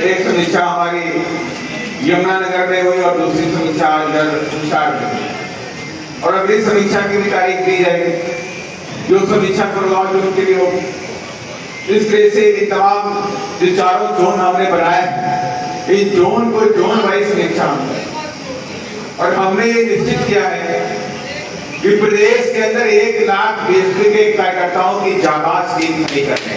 एक समीक्षा हमारी यमुनानगर में हुई और दूसरी समीक्षा इधर हिसार में हुई। और अगली समीक्षा की भी तारीख दी जाएगी, जो समीक्षा गुड़गांव जोन के लिए होगी। इस तरह से इन तमाम जो चारों जोन हमने बनाए, इस जोन को जोन वाइज समीक्षा हमने, और हमने ये निश्चित किया है कि प्रदेश के अंदर 1 लाख बीएसपी के कार्यकर्ताओं की जाबाज टीम नहीं करने।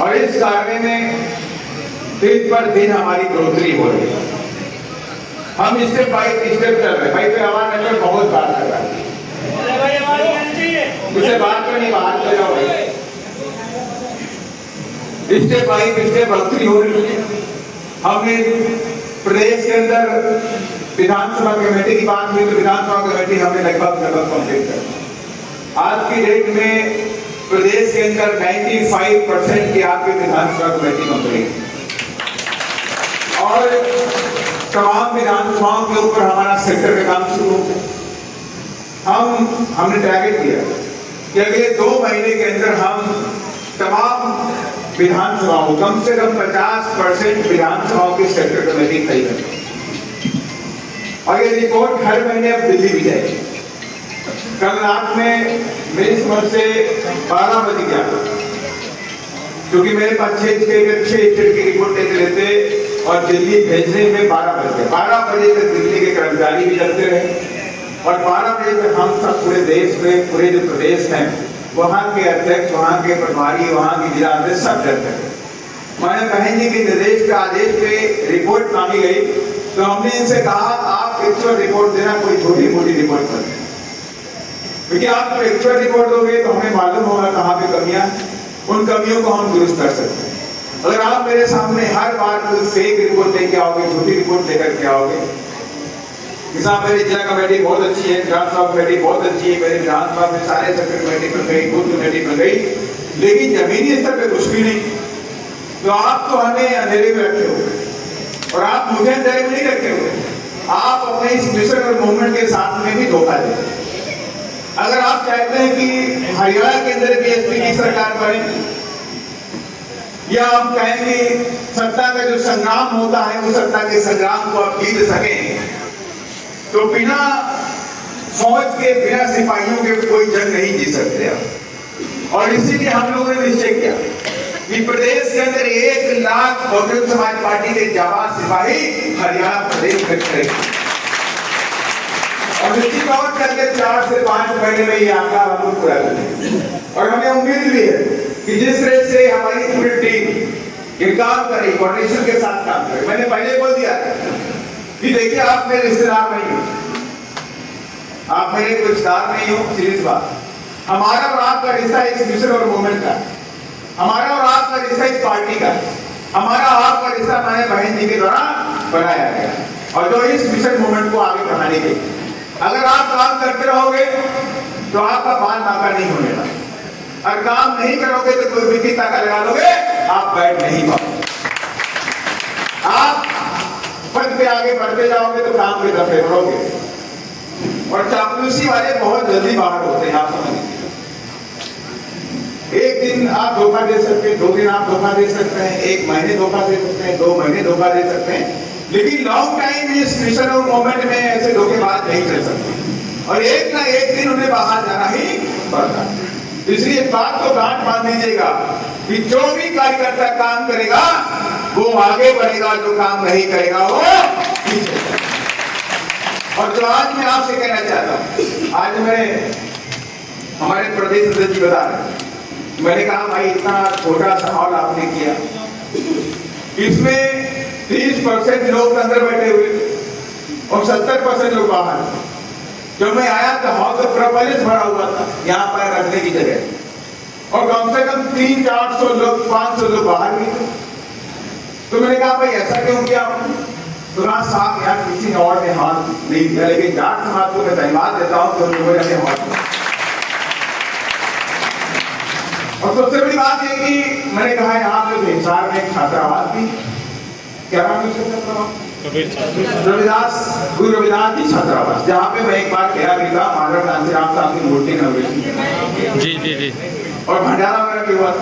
और इस कार्य में दिन पर दिन हमारी बढ़ोतरी हो रही है। हम स्टेप बाय स्टेप चल रहे हैं। भाई पे आवाज नगर बहुत बात कर रहा है, मुझे बात करनी, बाहर ले जाओ। स्टेप बाय स्टेप बढ़ोतरी हो रही है। हमने प्रदेश के अंदर विधानसभा कमेटी की बात हुई तो विधानसभा कमेटी हमने लगभग कंप्लीट कर। आज की डेट में प्रदेश के अंदर 95% की आपकी विधानसभा कमेटी कंप्लीट, और तमाम विधानसभाओं के ऊपर हमारा सेक्टर का काम शुरू हो गया। हमने टारगेट किया कि अगले 2 महीने के अंदर हम तमाम विधानसभाओं, कम से कम 50% विधानसभाओं की सेक्टर कमेटी खड़ी करें। और ये रिपोर्ट हर महीने अब दिल्ली भी जाएगी। कल रात में मेरी समझ से 12 बज गया, क्योंकि मेरे पास 6 स्टेट की रिपोर्ट लेते लेते और दिल्ली भेजने में 12 बज गए। 12 बजे तक दिल्ली के कर्मचारी भी जगते रहे, और 12 बजे तक हम सब पूरे देश में, पूरे जो प्रदेश हैं, वहाँ के अध्यक्ष, वहाँ के प्रभारी, वहाँ की जिला अध्यक्ष सब जगते रहे। मैंने बहन जी के निर्देश के आदेश पे रिपोर्ट मांगी गई, तो हमने इनसे कहा आप एक्चुअल रिपोर्ट देना, कोई छोटी मोटी रिपोर्ट मत देना, क्योंकि आप एक्चुअल रिपोर्ट दोगे तो हमें मालूम होगा कहाँ पे कमियां, उन कमियों को हम दुरुस्त कर सकते हैं। अगर आप मेरे सामने हर बार कोई फेक रिपोर्ट लेके आओगे, छोटी रिपोर्ट लेकर के आओगे, मिसाल मेरी जिला कमेटी बहुत अच्छी है, विधानसभा कमेटी बहुत अच्छी है, मेरी विधानसभा में सारे सेक्टर कमेटी बन गई, बूथ कमेटी बन गई, लेकिन जमीनी स्तर पे कुछ भी नहीं, तो आप तो हमें अंधेरे में रखे हो, और आप मुझे अंधेरे में नहीं रखे हो, आप अपने इस मिशन और मूवमेंट के साथ में भी धोखा देते। अगर आप चाहते हैं कि हरियाणा के अंदर बीएसपी की सरकार बने, या हम कहेंगे सत्ता का जो संग्राम होता है वो सत्ता के संग्राम को आप जीत सकें, तो बिना फौज के, बिना सिपाहियों के कोई जंग नहीं जीत सकते आप। और इसीलिए हम लोगों ने निश्चय किया कि प्रदेश के अंदर 1 लाख बहुजन समाज पार्टी के जाबाज सिपाही हरियाणा प्रदेश में करेंगे, और निश्चित तौर से अगले 4 से 5 महीने में ये आंकड़ा हम लोग पूरा करेंगे। और हमें उम्मीद भी है कि जिस तरह से हमारी पूरी टीम ये काम करे, कोऑर्डिनेशन के साथ काम करे। मैंने पहले बोल दिया कि देखिए आप मेरे रिश्तेदार नहीं हो, आप मेरे कोई रिश्तेदार नहीं हो, सीरियस बात। हमारा और आपका रिश्ता इस मिशन और मूवमेंट का, हमारा और आपका रिश्ता इस पार्टी का, हमारा आपका रिश्ता हमारे बहन जी के द्वारा बनाया गया, और जो इस मिशन मूवमेंट को आगे बढ़ाने के। अगर आप काम करते रहोगे तो आपका बाल बांका नहीं होने वाला, और काम नहीं करोगे तो कोई भी ताका लगा लोगे, आप बैठ नहीं पाओगे। आप पद पे आगे बढ़ते जाओगे तो काम के दफे बढ़ोगे, और चापलूसी वाले बहुत जल्दी बाहर होते हैं, आप समझ लीजिए। एक दिन आप धोखा दे सकते हैं, 2 दिन आप धोखा दे सकते हैं, 1 महीने धोखा दे सकते हैं, 2 महीने धोखा दे सकते हैं, लेकिन लॉन्ग टाइम इस मिशन और मूवमेंट में ऐसे धोखेबाज नहीं चल सकते, और एक ना एक दिन उन्हें बाहर जाना ही पड़ता। इसलिए इस बात को गांठ बांध दीजिएगा कि जो भी कार्यकर्ता काम करेगा वो आगे बढ़ेगा, जो काम नहीं करेगा वो पीछे। और जो आज मैं आपसे कहना चाहता हूं, आज मैं हमारे प्रदेश अध्यक्ष जी बता रहे, मैंने कहा भाई इतना छोटा सा हॉल आपने किया, इसमें 30% लोग अंदर बैठे हुए और 70% लोग बाहर। जब मैं आया तो हॉल तो पूरा पहले से भरा हुआ था, यहाँ पर रखने की जगह, और कम से कम 300-400 लोग, 500 लोग बाहर भी थे। तो मैंने कहा भाई ऐसा क्यों किया? तो साहब यहाँ किसी और ने हाथ नहीं दिया, लेकिन जाट समाज को मैं धन्यवाद देता हूँ कि उन लोगों ने हाथ दिया। और सबसे बड़ी बात ये कि मैंने कहा यहाँ पे हिसार में एक छात्रावास भी, क्या नाम है छात्रावास? रविदास, गुरु रविदास जी छात्रावास, जहाँ पे मैं एक बार गया भी था, माधव कांसीराम साहब की मूर्ति नवरेशन। जी। और भंडारा वगैरह भी हुआ।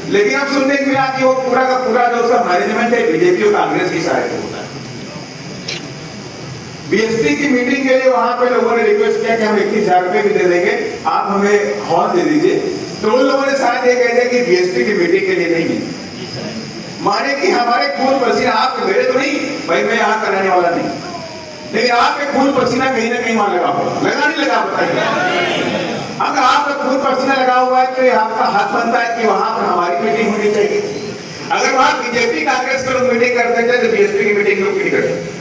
लेकिन अब सुनने को मिला कि वो पूरा का पूरा जो उसका मैनेजमेंट है बीजेपी और कांग्रेस की सहायता होता है। बीएसपी की मीटिंग के लिए वहां पे लोगों ने रिक्वेस्ट किया कि हम 21,000 रुपए भी दे देंगे, आप हमें हॉल दे दीजिए। तो उन लोगों ने शायद ये कह दिया कि बीएसपी की मीटिंग के लिए नहीं है, माने कि हमारे खून पसीना आपके मेरे तो नहीं भाई, मैं यहाँ कराने वाला नहीं, लेकिन आपके खून पसीना कहीं ना कहीं वहां लगा हुआ, लगा नहीं लगा बताइए। अगर आपका खून पसीना लगा हुआ है तो ये आपका हक बनता है कि वहां पर हमारी मीटिंग होनी चाहिए। अगर वहां बीजेपी कांग्रेस के लोग मीटिंग करते थे तो बीएसपी की मीटिंग लोग नहीं करते।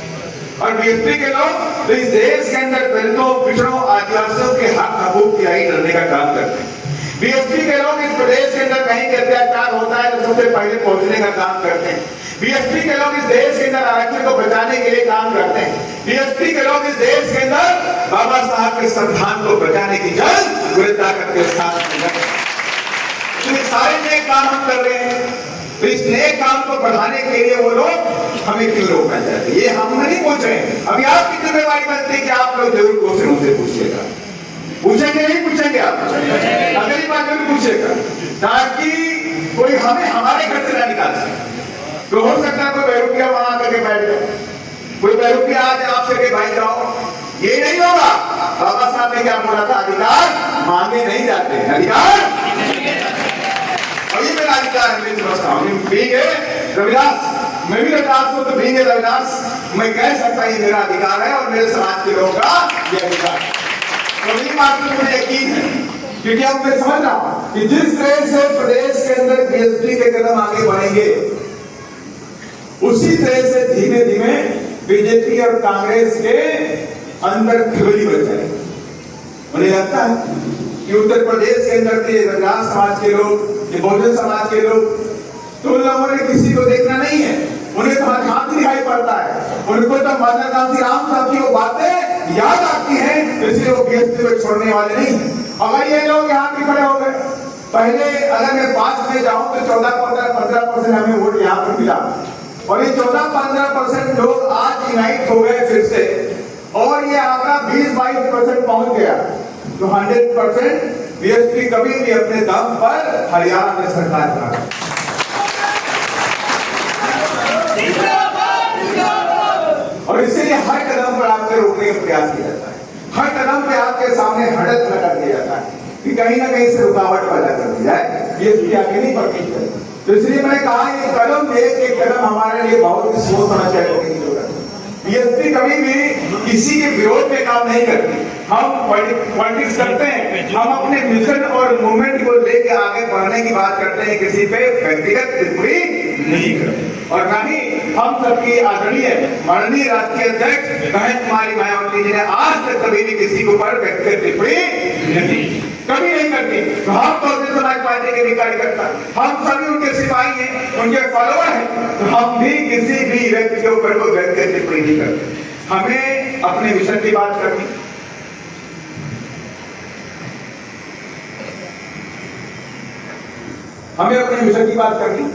और बीएसपी के लोग तो इस देश के अंदर दलितों, पिछड़ों, आदिवासियों के हक हकूक की आई लड़ने का काम करते हैं। बीएसपी के लोग इस प्रदेश के अंदर कहीं भी अत्याचार होता है तो सबसे पहले पहुंचने का काम करते हैं। बीएसपी के लोग इस देश के अंदर आरक्षण को बचाने के लिए काम करते हैं। बीएसपी के लोग इस देश के अंदर बाबा साहब के संविधान को बचाने की जंग पूरी ताकत के साथ तो सारे नए काम हम कर रहे हैं। तो इस नए काम को बढ़ाने के लिए वो लोग हमें क्यों रोकना चाहते हैं, ये हम नहीं पूछ रहे हैं। अभी आपकी जिम्मेवारी बनती है कि आप लोग जरूर क्वेश्चन से पूछिएगा, पूछेंगे नहीं पूछेंगे आप, अगली बार जरूर पूछेगा, ताकि कोई हमें हमारे घर से ना निकाल सके। तो हो सकता है कोई बेरुपिया वहां आकर के बैठ जाए, कोई बेरुपिया आज आपसे के भाई जाओ, ये नहीं होगा। बाबा साहब ने क्या बोला था, अधिकार मांगे नहीं जाते, अधिकार और ये मेरा अधिकार है, मैं समझता हूँ। रविदास, मैं भी रविदास हूँ तो भीगे रविदास, मैं कह सकता ये मेरा अधिकार है और मेरे समाज के लोगों का ये अधिकार है। तो मेरी बात में मुझे यकीन है, क्योंकि अब मैं समझ रहा हूँ कि जिस तरह से प्रदेश के अंदर बीएसपी के कदम आगे बढ़ेंगे, उसी तरह से धीमे धीमे बीजेपी और कांग्रेस के अंदर खिलबली बच जाएगी। मुझे लगता है कि उत्तर प्रदेश के अंदर के रविदास समाज के लोग, बहुजन समाज के लोग, तो उन लोगों ने किसी को देखना नहीं है, उन्हें तो हाथ दिखाई पड़ता है, उनको तो महात्मा गांधी राम साहब की वो बातें याद आती हैं, इसलिए वो बीएसपी को छोड़ने वाले नहीं। अगर ये लोग यहाँ पे खड़े हो गए, पहले अगर मैं 5 में जाऊं तो 14-15% हमें वोट यहाँ पर मिला, और ये 14-15% लोग आज यूनाइट हो गए फिर से, और ये आंकड़ा 20-22% पहुंच गया, तो 100% बीएसपी कभी भी अपने दम पर हरियाणा में सरकार बना। और इसीलिए हर कदम पर आपके रोकने का प्रयास किया जाता है, हर कदम पे आपके सामने हड़क लगा दिया जाता है कि कहीं ना कहीं से रुकावट पैदा कर दी जाए, ये आगे नहीं बढ़ती है। तो इसलिए मैंने कहा ये कदम एक कदम हमारे लिए बहुत ही सोच समझ कर करने की जरूरत है। बीएसपी कभी भी किसी के विरोध में काम नहीं करती, हम पॉलिटिक्स करते हैं, हम अपने मिशन और मूवमेंट को लेके आगे बढ़ने की बात करते हैं, किसी पे व्यक्तिगत टिप्पणी नहीं करते। और ना ही हम सबकी आदरणीय माननीय राष्ट्रीय अध्यक्ष बहन कुमारी मायावती जी ने आज तक कभी भी किसी के ऊपर व्यक्तिगत टिप्पणी कभी नहीं करती। तो हम बहुजन समाज पार्टी के भी कार्यकर्ता, हम सभी उनके सिपाही हैं, उनके फॉलोअर हैं, तो हम भी किसी भी व्यक्ति के ऊपर कोई व्यक्तिगत टिप्पणी नहीं करते। हमें अपने मिशन की बात करनी, हमें अपने मिशन की बात करनी,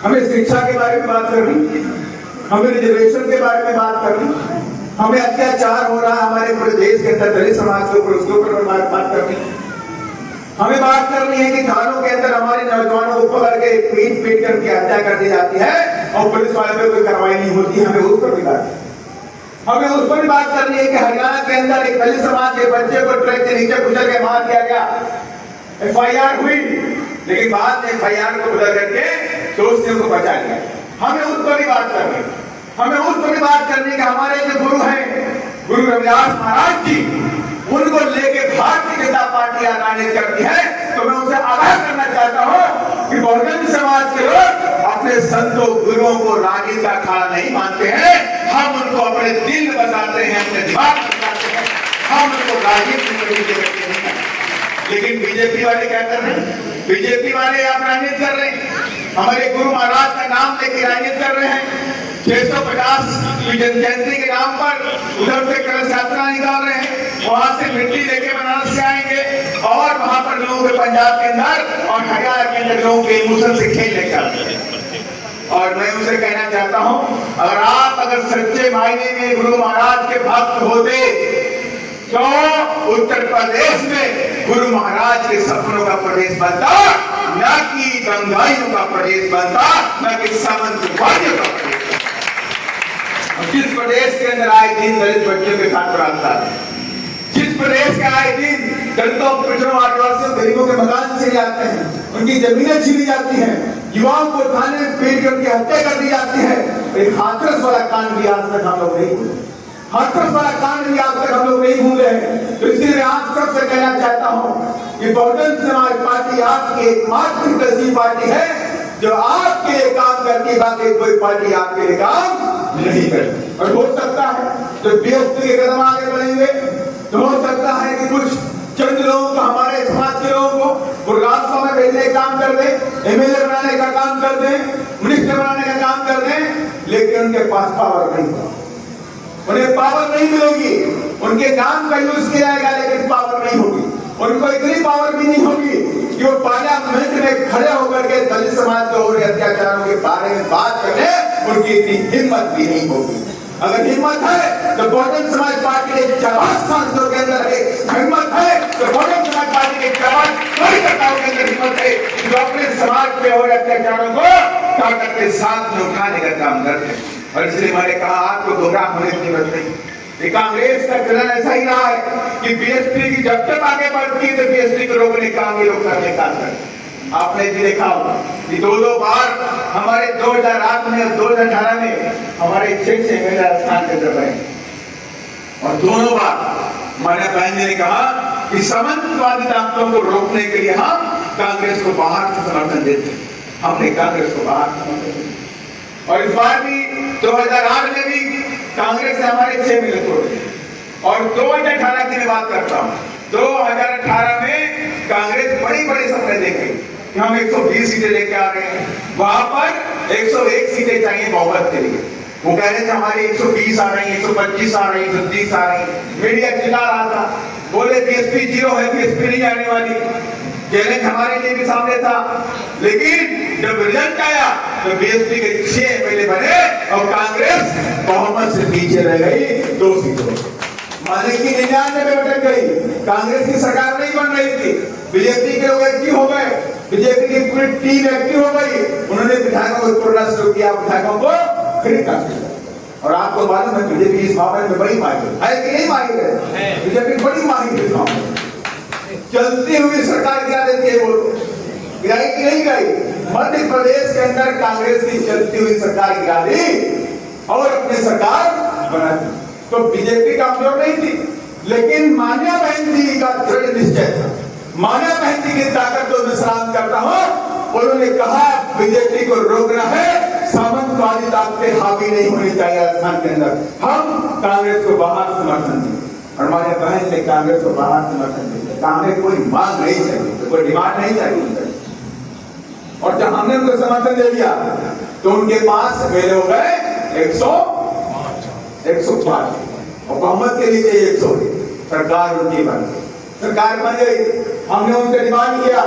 हमें शिक्षा के बारे में बात करनी, हमें रिजर्वेशन के बारे में बात करनी, हमें अत्याचार हो रहा है हमारे पूरे देश के अंदर दलित समाज के ऊपर, उसके ऊपर बात करनी, हमें बात करनी है कि थानों के अंदर हमारे नौजवानों को पकड़ के पीट करके हत्या कर दी जाती है और पुलिस वाले पे कोई कार्रवाई नहीं होती, हमें उस पर भी बात, हमें उस पर भी बात करनी है कि हरियाणा के अंदर एक दलित समाज के बच्चे को ट्रक के नीचे कुचल के मार दिया गया, एफआईआर हुई, लेकिन बाद में एफआईआर को बदल करके दोषियों को बचा लिया। हमें उस पर भी बात करनी, हमें उस पर भी बात करनी कि हमारे जो गुरु हैं, गुरु रविदास महाराज जी, उनको लेके भारतीय जनता पार्टी राजनीति करती है। तो मैं उनसे आग्रह करना चाहता हूं कि बहुजन समाज के लोग अपने संतों गुरुओं को राजनीति का अखाड़ा नहीं मानते हैं, हम उनको अपने दिल में बसाते हैं, अपने दिमाग में बसाते हैं, हम उनको राजनीति करते हैं। लेकिन बीजेपी वाले क्या कर रहे हैं? बीजेपी वाले आप राजनीति कर रहे हैं, हमारे गुरु महाराज का नाम लेके राजनीति कर रहे हैं, 650 जयंती के नाम पर उधर से कलश यात्रा निकाल रहे हैं, वहां से मिट्टी लेके बनारस से आएंगे और वहां पर लोगों के पंजाब के अंदर और हरियाणा के अंदर लोगों के इमोशन से खेल लेकर आते हैं। और मैं उनसे कहना चाहता हूं, अगर सच्चे मायने में गुरु महाराज के भक्त होते तो उत्तर प्रदेश में गुरु महाराज के सपनों का प्रदेश बनता, न कि दंगाइयों का प्रदेश बनता, न कि सामंतवादियों का प्रदेश। जिस प्रदेश के अंदर आए दिन दलित बच्चों के साथ बलात्कार है, जिस प्रदेश के आए दिन दलितों, पिछड़ों, आदिवासियों, गरीबों के मकान छीने जाते हैं, उनकी जमीनें छीनी जाती हैं, युवाओं को थाने में पीट कर उनकी हत्या कर दी जाती है। एक हाथरस वाला कांड भी आज तक हम लोग नहीं भूले, हाथरस वाला कांड भी आज तक हम लोग नहीं भूले हैं। तो इसलिए आज सबसे कहना चाहता हूँ कि बहुजन समाज पार्टी आपकी एकमात्र ऐसी पार्टी है जो आपके लिए काम करती, बाकी कोई पार्टी आपके लिए काम नहीं करती। और हो सकता है तो बीएसपी के कदम आगे बढ़ेंगे, तो हो सकता है कि कुछ चंद लोगों को, हमारे समाज के लोगों को गुरगांव में भेजने का काम कर दें, एमएलए बनाने का काम कर दें, मिनिस्टर बनाने का काम कर दें, लेकिन उनके पास पावर नहीं होगा, उन्हें पावर नहीं मिलेगी। उनके नाम का यूज किया जाएगा लेकिन पावर नहीं होगी। उनको इतनी पावर भी नहीं होगी कि वो पार्लियामेंट में खड़े होकर के दलित समाज के हो रहे अत्याचारों के बारे में बात करने, उनकी इतनी हिम्मत भी नहीं होगी। अगर हिम्मत है तो बहुजन समाज पार्टी के 40 सांसदों के अंदर है, हिम्मत है तो बहुजन समाज पार्टी के 40 कार्यकर्ताओं के अंदर हिम्मत है जो अपने समाज पे हो रहे अत्याचारों को ताकत के साथ में उठाने का काम करते हैं। और इसलिए मैंने कहा आपको गुमराह होने की जरूरत नहीं। ये कांग्रेस का चलन ऐसा ही रहा है कि बीएसपी की जब तक आगे बढ़ती है तो बीएसपी को रोकने का ये लोग करने का करते हैं। आपने भी देखा होगा कि दो बार हमारे 2008 में और 2018 में हमारे 6 एमएलए राजस्थान के अंदर बने, और दोनों बार मान्या बहन ने कहा कि सामंतवादी ताकतों को रोकने के लिए हम कांग्रेस को बाहर से समर्थन देते हैं। हमने कांग्रेस को बाहर समर्थन दिया, और इस बार भी 2008 में भी कांग्रेस ने हमारे 6 एमएलए तोड़े। और 2018 की मैं बात करता हूँ, 2018 में कांग्रेस बड़ी सपने देख गई कि हम 120 सीटें लेके आ रहे हैं, वहां पर 101 सीटें चाहिए बहुमत के लिए। वो कह रहे थे हमारी 120 आ रही, 125 आ रही, 130 आ रही। मीडिया चिल्ला रहा था, बोले बीएसपी 0 है, बीएसपी नहीं आने वाली। चैलेंज हमारे लिए भी सामने था, लेकिन जब रिजल्ट आया तो बीएसपी के 6 एमएलए बने और कांग्रेस बहुमत से पीछे रह गई 2 सीटों। माने की 99 में अटक गई। कांग्रेस की सरकार नहीं बन रही थी, बीजेपी के लोग एक्टिव हो गए, बीजेपी की पूरी टीम एक्टिव हो गई। उन्होंने विधायकों को तोड़ना शुरू किया, विधायकों को खरीद कर दिया। और आपको मालूम है बीजेपी इस मामले में बड़ी माहिर है कि नहीं माहिर है? बीजेपी बड़ी माहिर है इस मामले में। चलती हुई सरकार गिरा देती है, वो गिराई की नहीं गिराई। मध्य प्रदेश के अंदर कांग्रेस की चलती हुई सरकार गिरा दी और अपनी सरकार बना दी। तो बीजेपी कमजोर नहीं थी, लेकिन मान्या बहन जी का दृढ़ निश्चय था। मान्या बहन जी की ताकत को मैं सलाम करता हूं। उन्होंने कहा बीजेपी को रोकना है, सामंतवादी ताकतें हावी नहीं होनी चाहिए राजस्थान के अंदर, हम कांग्रेस को बाहर समर्थन देंगे। और हमारे बहन ने कांग्रेस को बाहर समर्थन दिया। कांग्रेस कोई मांग नहीं चाहिए, कोई डिमांड नहीं चाहिए। और जब हमने उनको समर्थन दे दिया तो उनके पास मेरे हो गए 105 और बहुमत के नीचे 100। सरकार उनकी बन गई, सरकार बन गई। हमने उनसे डिमांड किया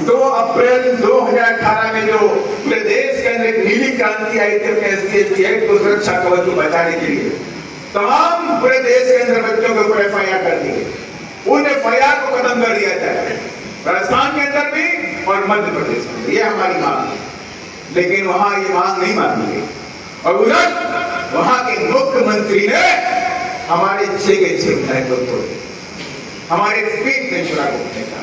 2 अप्रैल 2018 में जो पूरे देश के अंदर एक नीली क्रांति आई थी एससी एक्ट को सुरक्षा कवच को बचाने के लिए, तमाम पूरे देश के अंदर बच्चों के ऊपर एफआईआर कर दी गई। उन एफआईआर को खत्म कर दिया जाए राजस्थान के अंदर भी और मध्य प्रदेश में। ये हमारी मांग है, लेकिन वहां ये मांग नहीं मानी गई। और उधर वहां के मुख्यमंत्री ने हमारे 6 के 6 विधायक को तोड़ दिया, हमारे पीठ में छुरा घूमने का।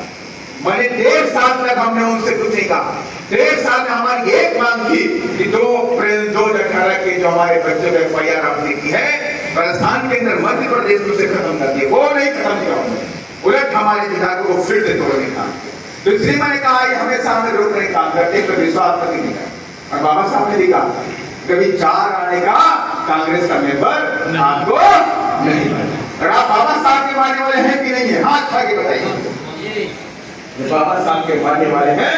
मैंने 1.5 साल तक हमने उनसे कुछ नहीं कहा। 1.5 साल में हमारी एक मांग थी कि 2 अप्रैल 2018 के जो हमारे बच्चों का एफआईआर आपने की है राजस्थान के अंदर, मध्य प्रदेश में से खत्म कर दिए। वो नहीं खत्म किया हमने, उलट हमारे विधायकों को फिर से तोड़ने का। तो इसलिए मैंने कहा ये हमेशा हमें रोकने का काम करते, तो विश्वास नहीं किया। और बाबा साहब ने भी कहा कभी 4 आने का कांग्रेस का मेंबर आपको नहीं बना। और आप बाबा साहब के मानने वाले हैं कि नहीं है? हाथ उठा के बताइए। बाबा साहब के मानने वाले हैं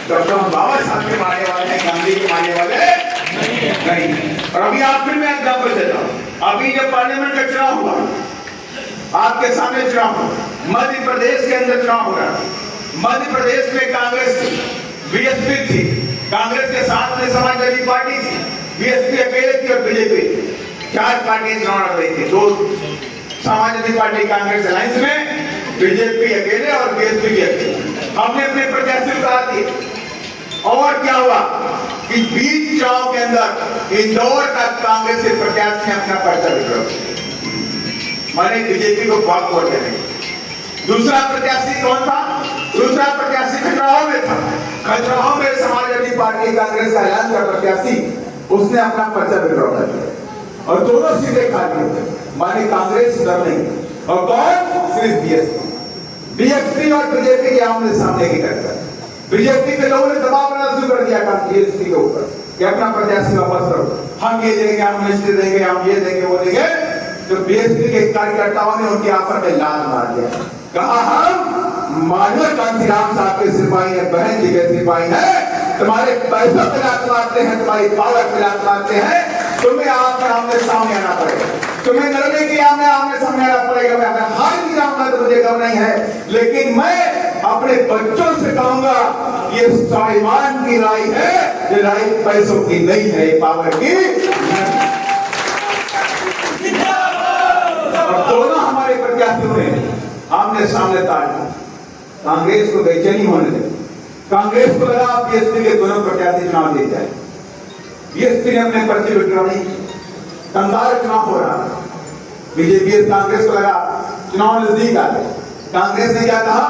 तो हम बाबा साहब के मानने वाले हैं, गांधी के मानने वाले नहीं। और अभी आप फिर मैं एग्जाम्पल देता हूँ। अभी जब पार्लियामेंट का चुनाव हुआ, आपके सामने चुनाव हुआ, मध्य प्रदेश के अंदर चुनाव हो रहा। मध्य प्रदेश में कांग्रेस थी, बीएसपी थी, कांग्रेस के साथ में समाजवादी पार्टी थी, बीएसपी अकेले थी और बीजेपी। 4 पार्टियां चुनाव लड़ रही थी। 2 समाजवादी पार्टी कांग्रेस अलायंस में बीजेपी अकेले और बीएसपी भी अकेले। हमने अपने प्रत्याशी उतार दिए और क्या हुआ कि बीच चुनाव के अंदर इंदौर का कांग्रेस के प्रत्याशी ने अपना पर्चा विड्रॉ किया, माने बीजेपी को बहुत वोट देने। दूसरा प्रत्याशी कौन था? दूसरा प्रत्याशी खजुराहो में था। खजुराहो में समाजवादी पार्टी कांग्रेस का ऐलान का प्रत्याशी उसने अपना पर्चा विड्रॉ कर दिया और दोनों सीटें खाली हो गई, माने कांग्रेस डर नहीं। और कौन? सिर्फ बीएसपी और बीजेपी के आमने सामने की टक्कर। बीजेपी के लोगों ने दबाव बनाना शुरू कर दिया था बीएसपी के ऊपर कि अपना प्रत्याशी वापस करो, हम ये देंगे, हम मिनिस्ट्री देंगे, हम ये देंगे, वो देंगे। तो बीएसपी के कार्यकर्ताओं ने उनकी आफत में लात मार दिया, कहा हम मानव कांतिराम साहब के सिपाही है, बहन जी के सिपाही है, तुम्हारे पैसों पे लात मारते हैं, तुम्हारी पावर पे लात मारते हैं, तुम्हें आमने सामने आना पड़ेगा, तुम्हें लड़ने के आमने सामने आना पड़ेगा। मैं हार भी जाऊंगा तो मुझे गम नहीं है, लेकिन मैं अपने बच्चों से कहूंगा ये स्वाभिमान की लड़ाई है, ये लड़ाई पैसों की नहीं है, पावर की। और दोनों हमारे प्रत्याशियों ने आमने सामने ताड़ कांग्रेस को बेचैनी होने दे। कांग्रेस को लगा बीएसपी के दोनों प्रत्याशी चुनाव जीत जाए। बीएसपी ने अपने पर्चे विड्रॉ नहीं, कंगाल चुनाव हो रहा। बीजेपी कांग्रेस को लगा चुनाव नजदीक आ गए। कांग्रेस ने क्या कहा?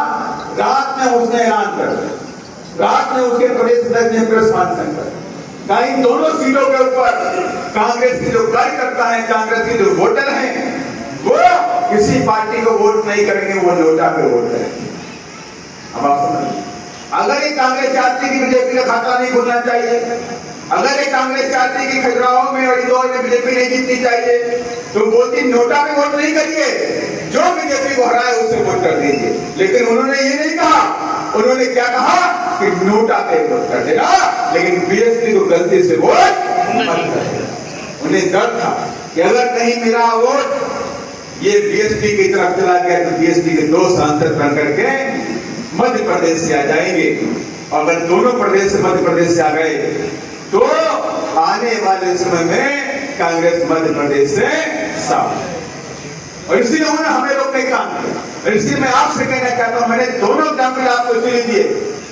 रात में उसने ऐलान कर दिया, रात में उसके प्रदेश अध्यक्ष ने प्रेस कॉन्फ्रेंस कर कहीं दोनों सीटों के ऊपर कांग्रेस के जो कार्यकर्ता हैं, कांग्रेस के जो वोटर हैं, वो किसी पार्टी को वोट नहीं करेंगे, वो नोटा पे वोट करेंगे। अब आप समझिए, अगर ये कांग्रेस चाहती कि बीजेपी का खाता नहीं खुलना चाहिए, अगर ये कांग्रेस चाहती कि खजुराहो में और इंदौर में बीजेपी नहीं जीतनी चाहिए, तो बोलती नोटा पे वोट नहीं करिए, जो बीजेपी को हराए उससे वोट कर दीजिए। लेकिन उन्होंने ये नहीं कहा, उन्होंने क्या कहा कि नोटा पे वोट कर देना, लेकिन बीएसपी को गलती से वोट मत कर देना। उन्हें डर था कि अगर कहीं मेरा वोट ये बीएसपी की तरफ चला गया तो बीएसपी के 2 सांसद बन करके मध्य प्रदेश से आ जाएंगे, और अगर दोनों प्रदेश से मध्य प्रदेश से आ गए तो आने वाले समय में कांग्रेस मध्य प्रदेश से साफ। और इसीलिए उन्होंने हमें रोकने का काम किया। इसलिए मैं आपसे कहना चाहता हूं, मैंने दोनों एग्जाम्पल आपको इसलिए दिए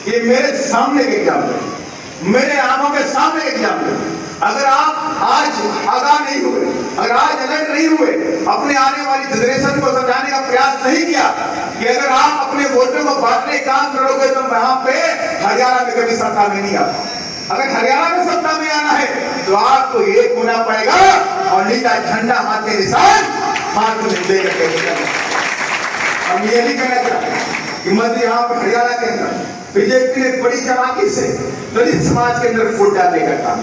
कि मेरे सामने के एग्जाम्पल, मेरे आंखों के सामने एग्जाम्पल। अगर आप आज आगाह नहीं हुए, अगर आज अलर्ट नहीं हुए, अपने आने वाली जनरेशन को समझाने का प्रयास नहीं किया कि अगर आप अपने वोटरों को बांटने काम करोगे तो वहां पे हरियाणा में कभी सत्ता में नहीं आता। अगर हरियाणा में सत्ता में आना है तो आपको एक होना पड़ेगा और नीचा झंडा हाथ के निशान हाथ में दे करके। हम ये नहीं कहना चाहते कि मध्य यहाँ पर हरियाणा के अंदर बीजेपी ने बड़ी चालाकी से दलित समाज के अंदर फूट डालने का काम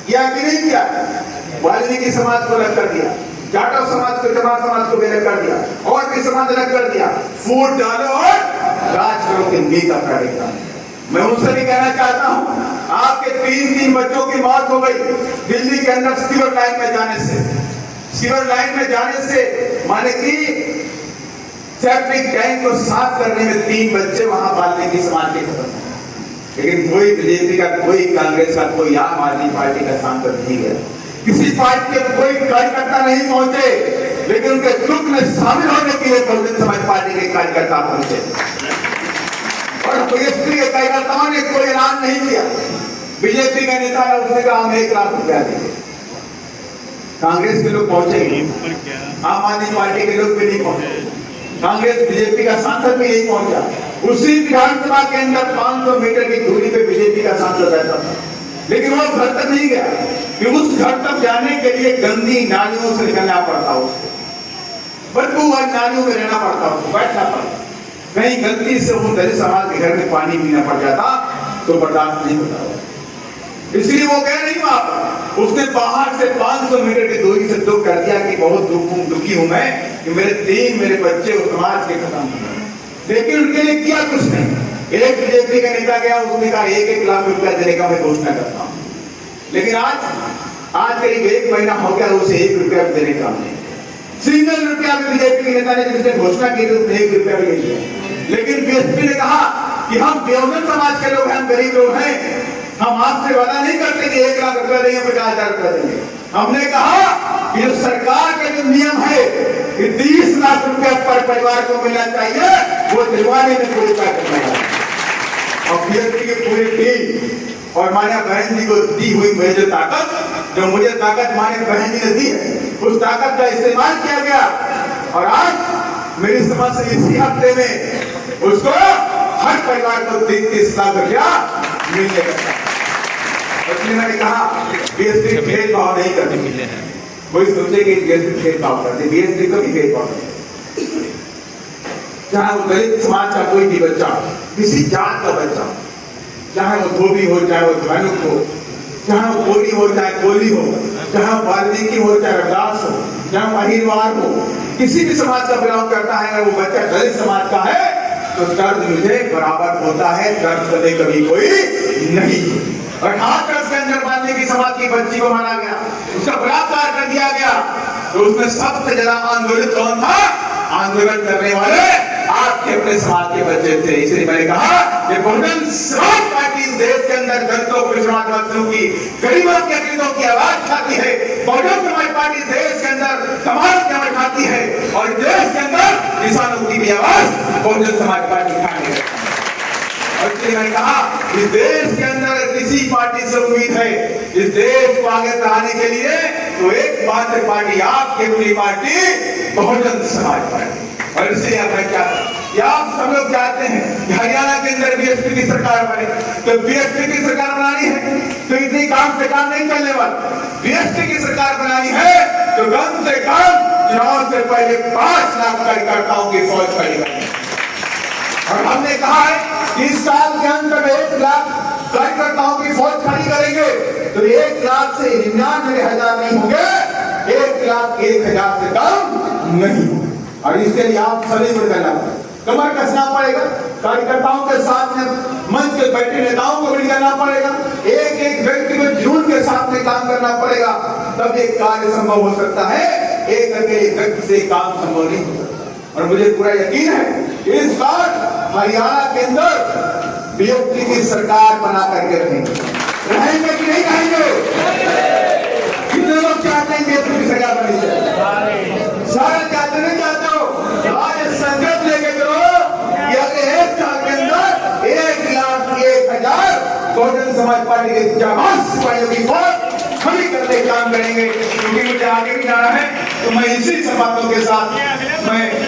किया कि नहीं किया? वाल्मीकि समाज को अलग कर दिया, जाटव समाज को, चमार समाज को अलग कर दिया, और भी समाज अलग कर दिया। फूट डालो और राज करो के नेता करेगा। मैं उनसे भी कहना चाहता हूं, आपके 3 बच्चों की मौत हो गई दिल्ली के अंदर सीवर लाइन में जाने से। सीवर लाइन में जाने से माने कि सेप्टिक टैंक को साफ करने में 3 बच्चे वहां वाल्मीकि समाज के खत्म। लेकिन कोई बीजेपी का, कोई कांग्रेस का, कोई आम आदमी पार्टी का सांसद नहीं गया, किसी पार्टी के कोई कार्यकर्ता नहीं पहुंचे, लेकिन उनके दुख में शामिल होने के लिए बहुजन समाज पार्टी के कार्यकर्ता पहुंचे। और बीएसपी के कार्यकर्ताओं ने कोई ऐलान नहीं किया। बीजेपी का नेता है, उसने कहा हम 1 लाख रुपया देंगे। कांग्रेस के लोग पहुंचे, आम आदमी पार्टी के लोग भी नहीं पहुंचे, कांग्रेस बीजेपी का सांसद भी नहीं पहुंचा। उसी विधानसभा के अंदर 500 मीटर की दूरी पे बीजेपी का सांसद रहता था, लेकिन वो घर तक नहीं गया कि उस घर तक जाने के लिए गंदी नालियों से निकलना पड़ता, उसको बदबूदार नालियों में रहना पड़ता, उसको बैठना पड़ता। कहीं गलती से वो दलित समाज के घर में पानी पीना पड़ जाता तो बर्दाश्त नहीं होता। इसलिए वो कह नहीं वहां, उसने बाहर से 500 मीटर की दूरी से दुख कर दिया कि बहुत दुखी हूं मैं कि मेरे बच्चे समाज के खत्म हो गए। लेकिन उनके लिए किया कुछ नहीं। एक बीजेपी का नेता गया, उसने कहा 1-1 लाख रुपया देने का मैं घोषणा करता हूं, लेकिन आज करीब 1 महीना हो गया, उसे 1 रुपया भी देने का नहीं। सिंगल रुपया भी बीजेपी के नेता ने जिसने घोषणा की थी उसने 1 रुपया भी नहीं दिया। लेकिन बीएसपी ने कहा कि हम बहुजन समाज के लोग हैं, हम गरीब लोग हैं, हम आपसे वादा नहीं करते कि 1 लाख रुपया देंगे, 50,000 रुपया देंगे। हमने कहा ये सरकार का जो नियम है कि 30 लाख रुपया पर परिवार को मिलना चाहिए, वो दिलवाने में कोई ताकत नहीं है। और बीएसपी की पूरी टीम और मान्या बहन जी को दी हुई मुझे जो ताकत, जो मुझे ताकत मान्या बहन जी ने दी है, उस ताकत का इस्तेमाल किया गया और आज मेरी समझ से इसी हफ्ते में उसको हर परिवार को 30 लाख रुपया मिलने का। इसलिए मैंने कहा बीएसपी भेदभाव नहीं करते। कोई सोचे कि बीएसपी भेदभाव करते, बीएसपी कभी भेदभाव नहीं। चाहे वो दलित समाज का कोई भी बच्चा, किसी जात का बच्चा, चाहे वो धोबी हो, चाहे वो धनुक हो, चाहे वो कोली हो, चाहे कोली हो, चाहे वो वाल्मीकि हो, चाहे रविदास हो, चाहे वो अहिरवार हो, किसी भी समाज का बिलोंग करता है, अगर वो बच्चा दलित समाज का है तो दर्द मुझे बराबर होता है, दर्द कभी कभी कोई नहीं। और हाथरस के अंदर वाल्मीकि समाज की बच्ची को मारा गया, उसका बलात्कार कर दिया गया, तो उसमें सबसे ज्यादा आंदोलित कौन था? आंदोलन करने वाले आपके अपने समाज के बच्चे थे। इसलिए मैंने कहा कि बहुजन समाज पार्टी इस देश के अंदर दलितों, पिछड़ों की, गरीबों के अकीदों की आवाज उठाती है। बहुजन समाज पार्टी देश के अंदर तमाम की आवाज उठाती है और देश के अंदर किसानों की भी आवाज बहुजन समाज पार्टी उठाती है। और इसलिए मैंने कहा इस देश के अंदर किसी पार्टी से उम्मीद है इस देश को आगे बढ़ाने के लिए, तो एकमात्र पार्टी आपकी अपनी पार्टी बहुजन समाज पार्टी। और इसलिए मैं क्या, आप सब लोग चाहते हैं कि हरियाणा के अंदर बीएसपी की सरकार बने, तो बीएसपी की सरकार बनानी है तो इतनी काम से काम नहीं चलने वाला। बीएसपी की सरकार बनानी है तो कम से कम चुनाव से पहले 5 लाख कार्यकर्ताओं की फौज खड़ी करनी। और हमने कहा है कि इस साल के अंत में 1 लाख कार्यकर्ताओं की फौज खड़ी करेंगे, तो 1 लाख से 99,000 नहीं होंगे, 1,01,000 से कम नहीं। और इसके लिए आप सभी को करना पड़ेगा, कमर कसना पड़ेगा, कार्यकर्ताओं के साथ में मंच पे बैठे नेताओं को भी करना पड़ेगा, एक एक व्यक्ति को जुनून के साथ में काम करना पड़ेगा, तब एक कार्य संभव हो सकता है। एक अकेले व्यक्ति से काम संभव नहीं हो सकता। और मुझे पूरा यकीन है इस बार हरियाणा के अंदर बीएसपी की सरकार बना करके रहेंगे कि नहीं रहेंगे? कितने लोग चाहते हैं बीएसपी की सरकार बनी जाए? सारे चाहते नहीं चाहते हो? आज संकल्प लेके चलो कि अगले 1 साल के अंदर 1,01,000 बहुजन समाज पार्टी के जाबाज सिपाहियों की फौज खड़ी करने काम करेंगे। क्योंकि मुझे आगे भी जाना है, तो मैं इसी बातों के साथ मैं